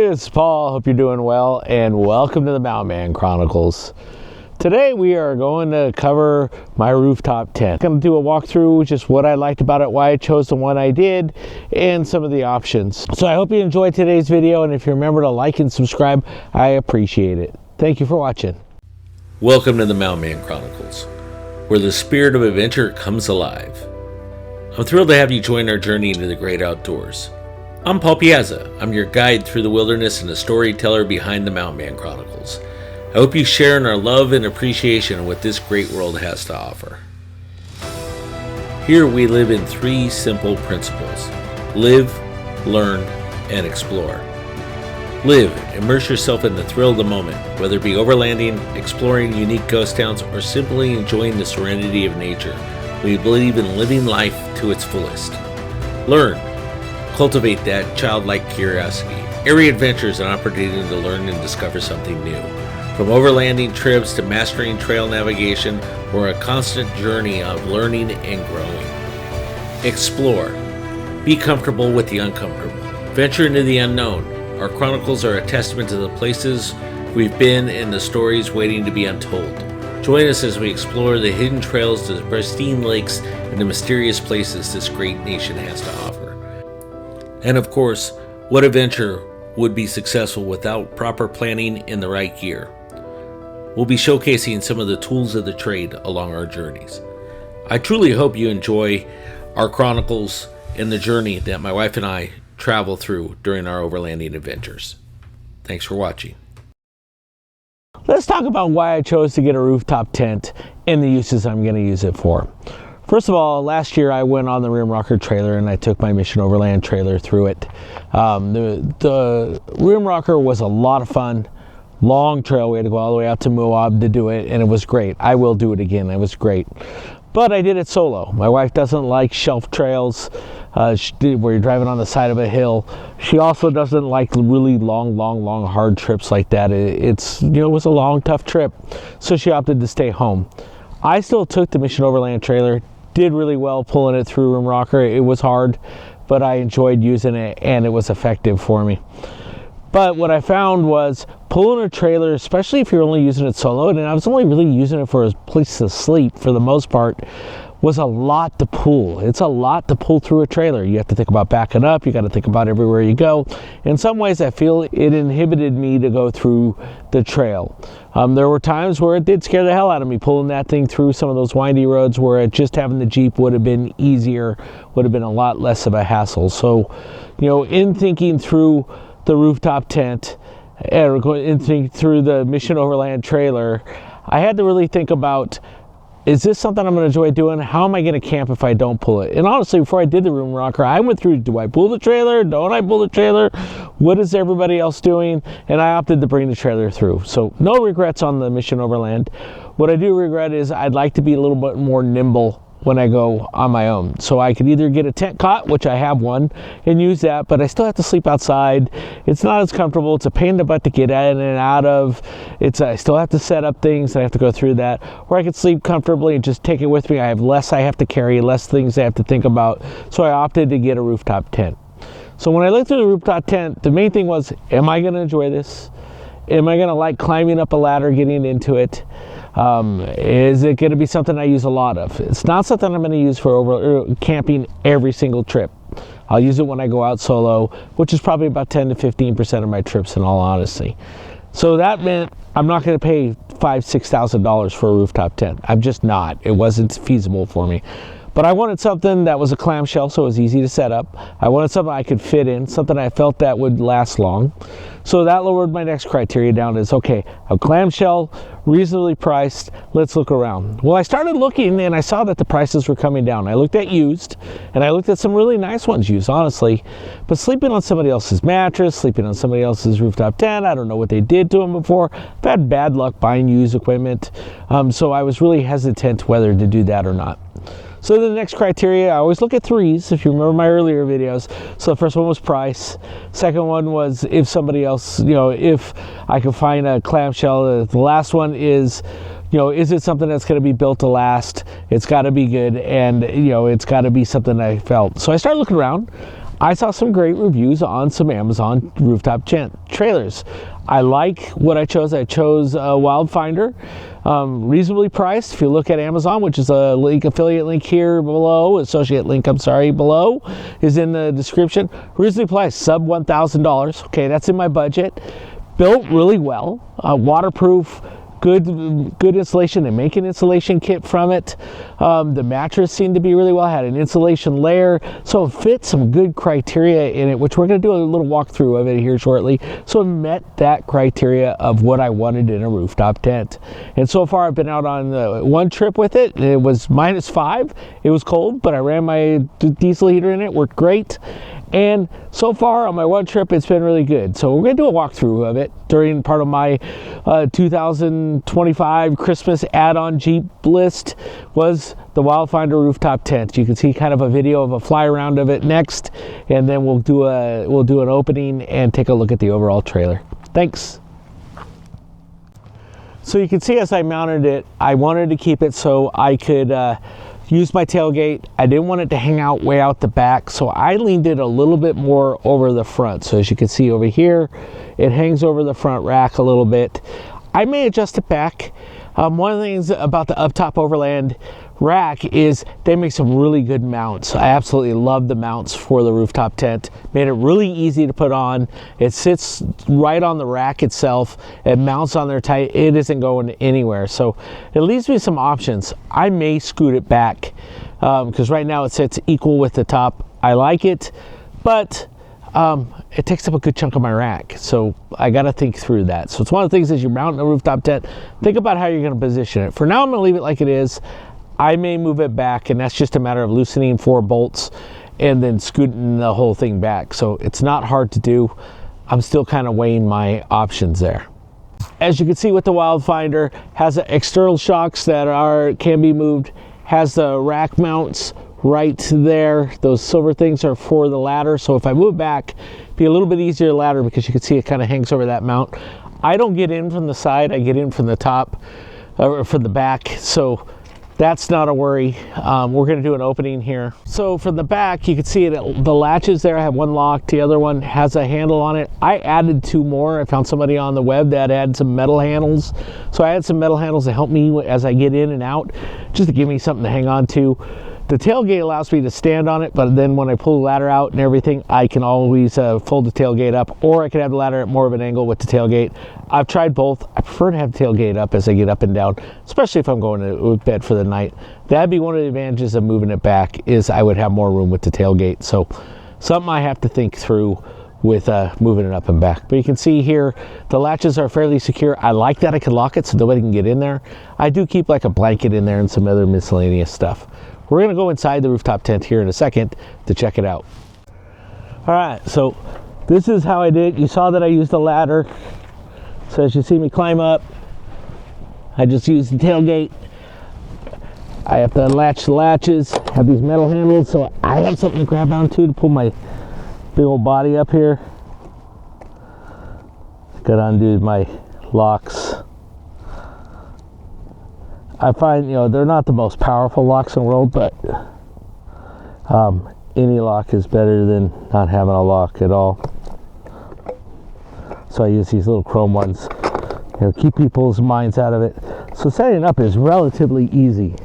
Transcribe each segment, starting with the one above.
it's Paul. Hope you're doing well, and welcome to the Mountain Man Chronicles. Today we are going to cover my rooftop tent. I'm going to do a walkthrough, just what I liked about it, why I chose the one I did, and some of the options. So I hope you enjoyed today's video, and if you remember to like and subscribe, I appreciate it. Thank you for watching. Welcome to the Mountain Man Chronicles, where the spirit of adventure comes alive. I'm thrilled to have you join our journey into the great outdoors. I'm Paul Piazza. I'm your guide through the wilderness and the storyteller behind the Mountain Man Chronicles. I hope you share in our love and appreciation of what this great world has to offer. Here we live in three simple principles: live, learn, and explore. Live, immerse yourself in the thrill of the moment, whether it be overlanding, exploring unique ghost towns, or simply enjoying the serenity of nature. We believe in living life to its fullest. Learn. Cultivate that childlike curiosity. Every adventure is an opportunity to learn and discover something new. From overlanding trips to mastering trail navigation, we're a constant journey of learning and growing. Explore. Be comfortable with the uncomfortable. Venture into the unknown. Our chronicles are a testament to the places we've been and the stories waiting to be untold. Join us as we explore the hidden trails, the pristine lakes, and the mysterious places this great nation has to offer. And of course, what adventure would be successful without proper planning and the right gear? We'll be showcasing some of the tools of the trade along our journeys. I truly hope you enjoy our chronicles and the journey that my wife and I travel through during our overlanding adventures. Thanks for watching. Let's talk about why I chose to get a rooftop tent and the uses I'm going to use it for. First of all, last year I went on the Rim Rocker trailer and I took my Mission Overland trailer through it. The Rim Rocker was a lot of fun. Long trail. We had to go all the way out to Moab to do it, and it was great. I will do it again. It was great. But I did it solo. My wife doesn't like shelf trails where you're driving on the side of a hill. She also doesn't like really long, hard trips like that. It was a long, tough trip, so she opted to stay home. I still took the Mission Overland trailer. Did really well pulling it through Rim Rocker. It was hard, but I enjoyed using it, and it was effective for me. But what I found was pulling a trailer, especially if you're only using it solo, and I was only really using it for a place to sleep for the most part, was a lot to pull. It's a lot to pull through a trailer. You have to think about backing up. You got to think about everywhere you go. In some ways, I feel it inhibited me to go through the trail. There were times where it did scare the hell out of me pulling that thing through some of those windy roads where just having the Jeep would have been easier, would have been a lot less of a hassle. So, in thinking through the rooftop tent and thinking through the Mission Overland trailer, I had to really think about, is this something I'm going to enjoy doing? How am I going to camp if I don't pull it? And honestly, before I did the Rim Rocker, I went through, do I pull the trailer? Don't I pull the trailer? What is everybody else doing? And I opted to bring the trailer through. So no regrets on the Mission Overland. What I do regret is I'd like to be a little bit more nimble when I go on my own. So I could either get a tent cot, which I have one, and use that, but I still have to sleep outside. It's not as comfortable. It's a pain in the butt to get in and out of. I still have to set up things. I have to go through that. Or I could sleep comfortably and just take it with me. I have less I have to carry, less things I have to think about. So I opted to get a rooftop tent. So when I looked through the rooftop tent, the main thing was, am I going to enjoy this? Am I going to like climbing up a ladder, getting into it? Is it going to be something I use a lot of? It's not something I'm going to use for camping every single trip. I'll use it when I go out solo, which is probably about 10 to 15% of my trips in all honesty. So that meant I'm not going to pay $5,000-$6,000 for a rooftop tent. I'm just not. It wasn't feasible for me. But I wanted something that was a clamshell, so it was easy to set up. I wanted something I could fit in, something I felt that would last long. So that lowered my next criteria down as, okay, a clamshell, reasonably priced, let's look around. Well, I started looking and I saw that the prices were coming down. I looked at used, and I looked at some really nice ones used, honestly. But sleeping on somebody else's mattress, sleeping on somebody else's rooftop tent, I don't know what they did to them before. I've had bad luck buying used equipment, so I was really hesitant whether to do that or not. So the next criteria, I always look at threes, if you remember my earlier videos. So the first one was price. Second one was if somebody else, if I could find a clamshell. The last one is, is it something that's going to be built to last? It's got to be good, and, it's got to be something I felt. So I started looking around. I saw some great reviews on some Amazon rooftop trailers. I like what I chose. I chose Wildfinder, reasonably priced. If you look at Amazon, which is a link, affiliate link here below, associate link, I'm sorry, below, is in the description. Reasonably priced, sub $1,000. Okay, that's in my budget. Built really well, waterproof, good insulation. They make an insulation kit from it. The mattress seemed to be really well, had an insulation layer, so it fit some good criteria in it, which we're going to do a little walkthrough of it here shortly. So it met that criteria of what I wanted in a rooftop tent. And so far I've been out on one trip with it. It was -5. It was cold, but I ran my diesel heater in it, worked great. And so far on my one trip, it's been really good. So we're going to do a walkthrough of it during part of my 2025 Christmas add-on Jeep list was the Wildfinder rooftop tent. You can see kind of a video of a fly around of it next, and then we'll do an opening and take a look at the overall trailer. Thanks. So you can see as I mounted it, I wanted to keep it so I could use my tailgate. I didn't want it to hang out way out the back, so I leaned it a little bit more over the front. So as you can see over here, it hangs over the front rack a little bit. I may adjust it back. One of the things about the Uptop Overland rack is they make some really good mounts. I absolutely love the mounts for the rooftop tent. Made it really easy to put on. It sits right on the rack itself. It mounts on there tight. It isn't going anywhere. So it leaves me some options. I may scoot it back because right now it sits equal with the top. I like it, but it takes up a good chunk of my rack, so I got to think through that. So it's one of the things as you're mounting a rooftop tent, think about how you're going to position it. For now, I'm going to leave it like it is. I may move it back, and that's just a matter of loosening 4 bolts and then scooting the whole thing back. So it's not hard to do. I'm still kind of weighing my options there. As you can see with the Wildfinder, has external shocks that can be moved, has the rack mounts right there. Those silver things are for the ladder, so if I move back, it'd be a little bit easier to ladder because you can see it kind of hangs over that mount. I don't get in from the side, I get in from the top or from the back, so that's not a worry. We're going to do an opening here. So from the back, you can see it, the latches there. I have one locked, the other one has a handle on it. I added 2 more. I found somebody on the web that had some metal handles. So I had some metal handles to help me as I get in and out, just to give me something to hang on to. The tailgate allows me to stand on it, but then when I pull the ladder out and everything, I can always fold the tailgate up, or I can have the ladder at more of an angle with the tailgate. I've tried both. I prefer to have the tailgate up as I get up and down, especially if I'm going to bed for the night. That'd be one of the advantages of moving it back, is I would have more room with the tailgate. So something I have to think through with moving it up and back. But you can see here, the latches are fairly secure. I like that I can lock it so nobody can get in there. I do keep like a blanket in there and some other miscellaneous stuff. We're going to go inside the rooftop tent here in a second to check it out. All right, so this is how I did it. You saw that I used a ladder. So as you see me climb up, I just use the tailgate. I have to unlatch the latches, have these metal handles, so I have something to grab onto to pull my big old body up here. Got to undo my locks. I find, you know, they're not the most powerful locks in the world, but any lock is better than not having a lock at all. So I use these little chrome ones, you know, keep people's minds out of it. So setting up is relatively easy.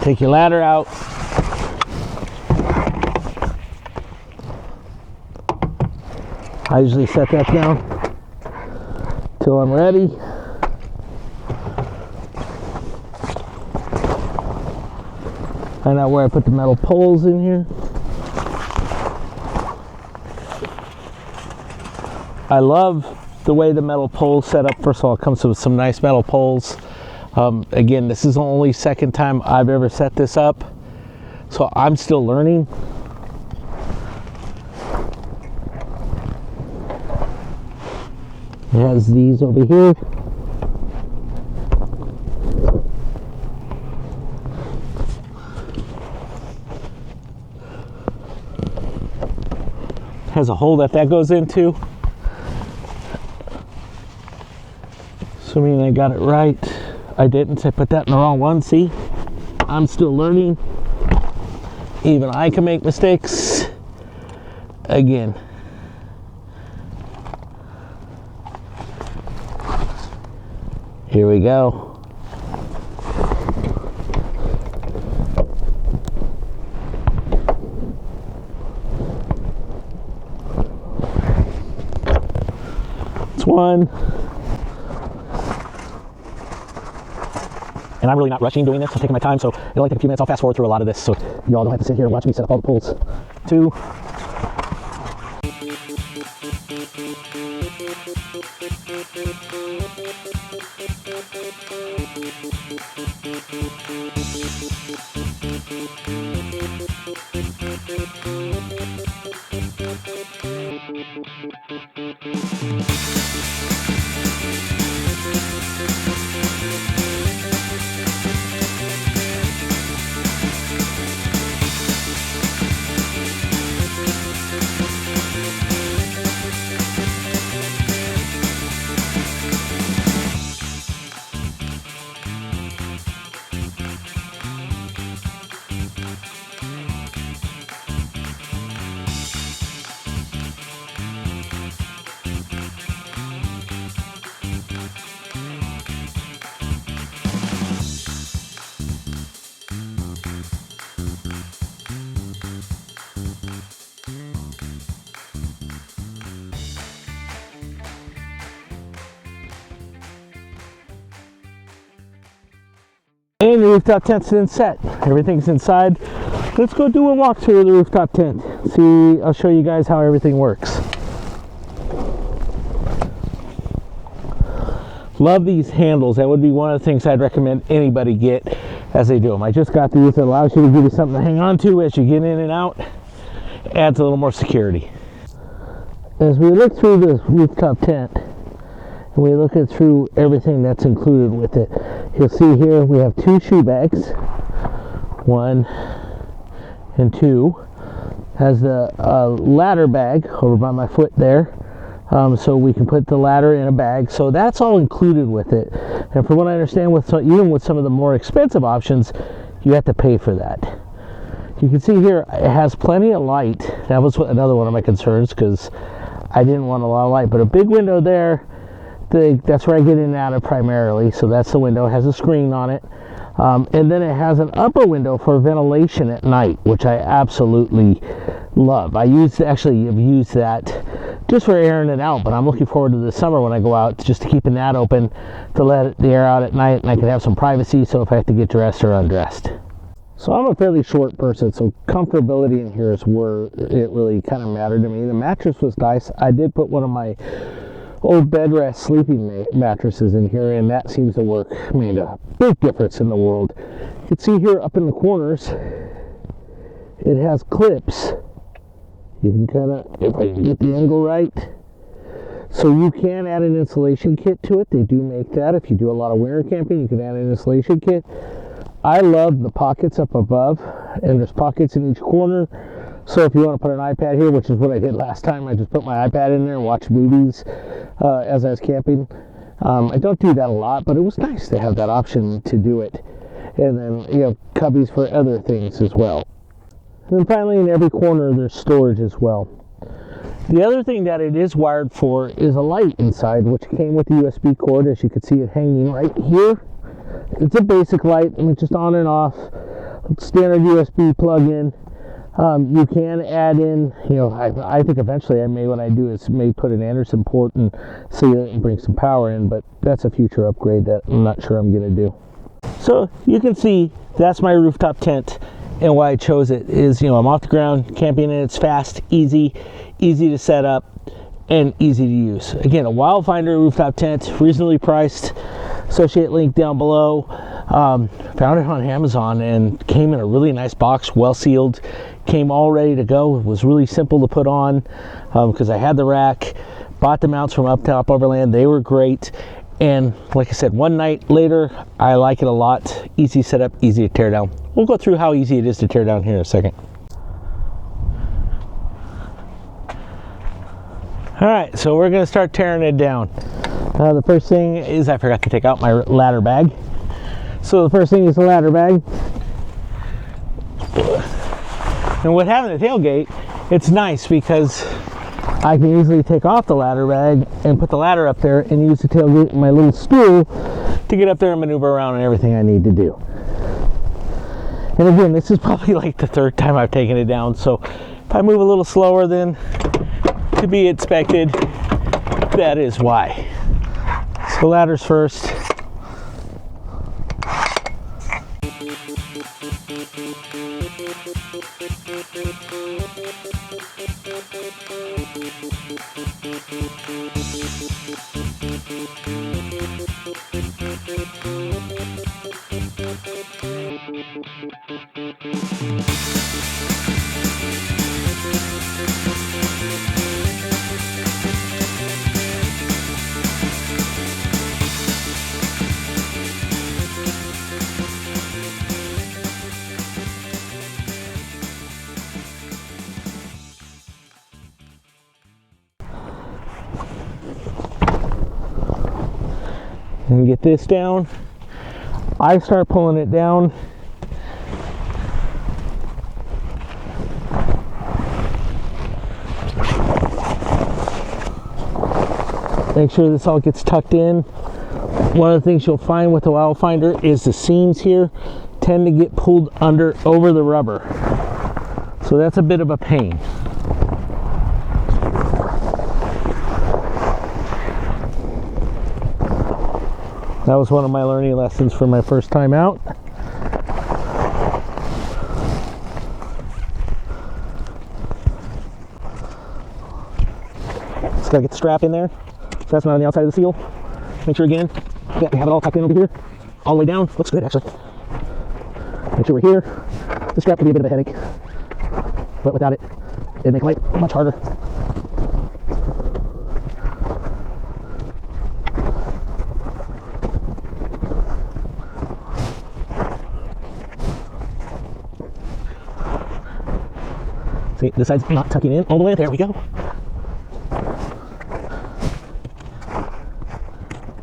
Take your ladder out. I usually set that down till I'm ready. Find out where I put the metal poles in here. I love the way the metal poles set up. First of all, it comes with some nice metal poles. Again, this is the only second time I've ever set this up, so I'm still learning. It has these over here. has a hole that goes into. Assuming I got it right. I didn't. I put that in the wrong one. See, I'm still learning. Even I can make mistakes. Again. Here we go. It's one. And I'm really not rushing doing this. I'm taking my time, so it'll only take a few minutes. I'll fast forward through a lot of this, so y'all don't have to sit here and watch me set up all the poles. 2. And the rooftop tent's in set. Everything's inside. Let's go do a walkthrough of the rooftop tent. See, I'll show you guys how everything works. Love these handles. That would be one of the things I'd recommend anybody get as they do them. I just got these. It allows you to give you something to hang on to as you get in and out. Adds a little more security. As we look through the rooftop tent, and we look at through everything that's included with it, you'll see here we have 2 shoe bags, 1 and 2. Has the ladder bag over by my foot there, so we can put the ladder in a bag. So that's all included with it. And from what I understand, even with some of the more expensive options, you have to pay for that. You can see here it has plenty of light. That was another one of my concerns, because I didn't want a lot of light. But a big window there. That's where I get in and out of primarily, so that's the window. It has a screen on it, and then it has an upper window for ventilation at night, which I absolutely love. I've used that just for airing it out, but I'm looking forward to the summer when I go out, just to keeping that open to let the air out at night, and I can have some privacy, so if I have to get dressed or undressed. So I'm a fairly short person, so comfortability in here is where it really kind of mattered to me. The mattress was nice. I did put one of my old bed rest sleeping mattresses in here, and that seems to work. Made a big difference in the world. You can see here up in the corners it has clips. You can kind of, if I can get the angle right, so you can add an insulation kit to it. They do make that. If you do a lot of winter camping, you can add an insulation kit. I love the pockets up above, and there's pockets in each corner. So if you want to put an iPad here, which is what I did last time, I just put my iPad in there and watched movies as I was camping. I don't do that a lot, but it was nice to have that option to do it. And then, you know, cubbies for other things as well. And then finally, in every corner, there's storage as well. The other thing that it is wired for is a light inside, which came with the USB cord. As you can see it hanging right here. It's a basic light, I mean, just on and off, standard USB plug-in. You can add in, you know, I think eventually what I do is put an Anderson port and seal it and bring some power in, but that's a future upgrade that I'm not sure I'm going to do. So you can see that's my rooftop tent, and why I chose it is, you know, I'm off the ground camping, and it's fast, easy to set up, and easy to use. Again, a Wildfinder rooftop tent, reasonably priced. Associate link down below. Found it on Amazon and came in a really nice box, well sealed, came all ready to go. It was really simple to put on because I had the rack. Bought the mounts from UptopOverland. They were great, and like I said, one night later, I like it a lot. Easy setup, easy to tear down. We'll go through how easy it is to tear down here in a second. All right, so we're gonna start tearing it down. The first thing is I forgot to take out my ladder bag. So the first thing is the ladder bag. And with having the tailgate, it's nice because I can easily take off the ladder bag and put the ladder up there and use the tailgate and my little stool to get up there and maneuver around and everything I need to do. And again, this is probably like the third time I've taken it down, so if I move a little slower than to be expected, that is why. So ladders first. And get this down. I start pulling it down. Make sure this all gets tucked in. One of the things you'll find with the Wildfinder is the seams here tend to get pulled over the rubber. So that's a bit of a pain. That was one of my learning lessons for my first time out. Just gotta get the strap in there. So that's not on the outside of the seal. Make sure again, that we have it all tucked in over here. All the way down. Looks good actually. Make sure we're here. The strap can be a bit of a headache, but without it, it'd make life much harder. See, this side's not tucking in all the way. There we go.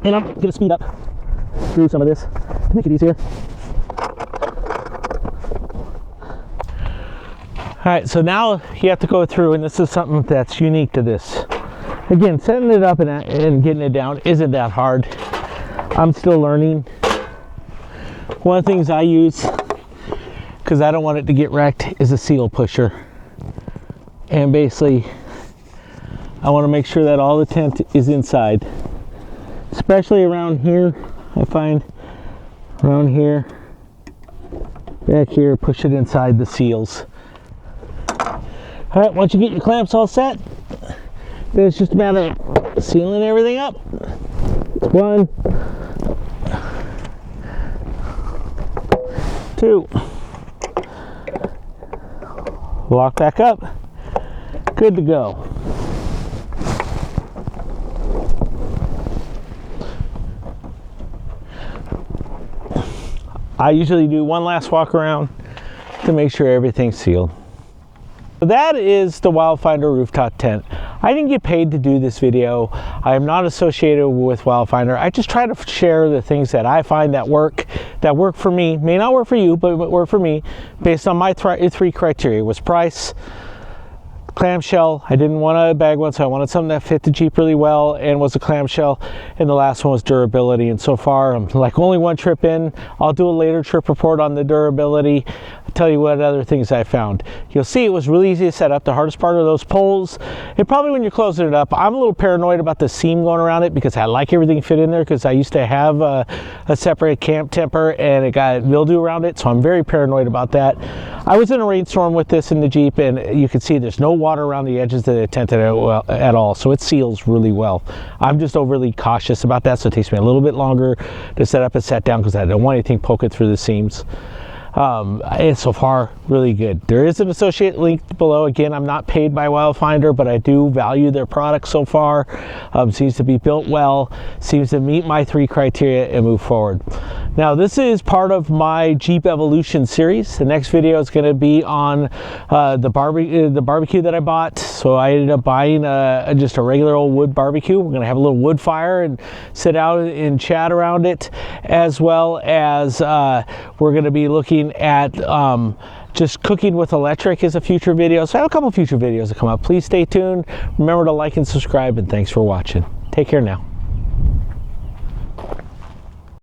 And I'm going to speed up through some of this to make it easier. Alright, so now you have to go through, and this is something that's unique to this. Again, setting it up and getting it down isn't that hard. I'm still learning. One of the things I use, because I don't want it to get wrecked, is a seal pusher. And basically, I want to make sure that all the tent is inside. Especially around here, I find around here, back here, push it inside the seals. All right, once you get your clamps all set, then it's just a matter of sealing everything up. One, two, lock back up, good to go. I usually do one last walk around to make sure everything's sealed. So that is the Wildfinder rooftop tent. I didn't get paid to do this video. I am not associated with Wildfinder. I just try to share the things that I find that work for me. May not work for you, but work for me based on my three criteria. It was price, clamshell. I didn't want a bag one, so I wanted something that fit the Jeep really well and was a clamshell. And the last one was durability. And so far, I'm like only one trip in. I'll do a later trip report on the durability. I'll tell you what other things I found. You'll see it was really easy to set up. The hardest part are those poles. And probably when you're closing it up, I'm a little paranoid about the seam going around it because I like everything fit in there because I used to have a separate camp temper and it got mildew around it. So I'm very paranoid about that. I was in a rainstorm with this in the Jeep and you can see there's no water around the edges of the tent at all, so it seals really well. I'm just overly cautious about that, so it takes me a little bit longer to set up and set down because I don't want anything poking through the seams. And so far, really good. There is an associate link below. Again, I'm not paid by Wildfinder, but I do value their product so far. Seems to be built well, seems to meet my three criteria and move forward. Now this is part of my Jeep Evolution series. The next video is going to be on the barbecue that I bought. So I ended up buying just a regular old wood barbecue. We're going to have a little wood fire and sit out and chat around it, as well as we're going to be looking at just cooking with electric is a future video. So I have a couple future videos that come up. Please stay tuned. Remember to like and subscribe, and thanks for watching. Take care now.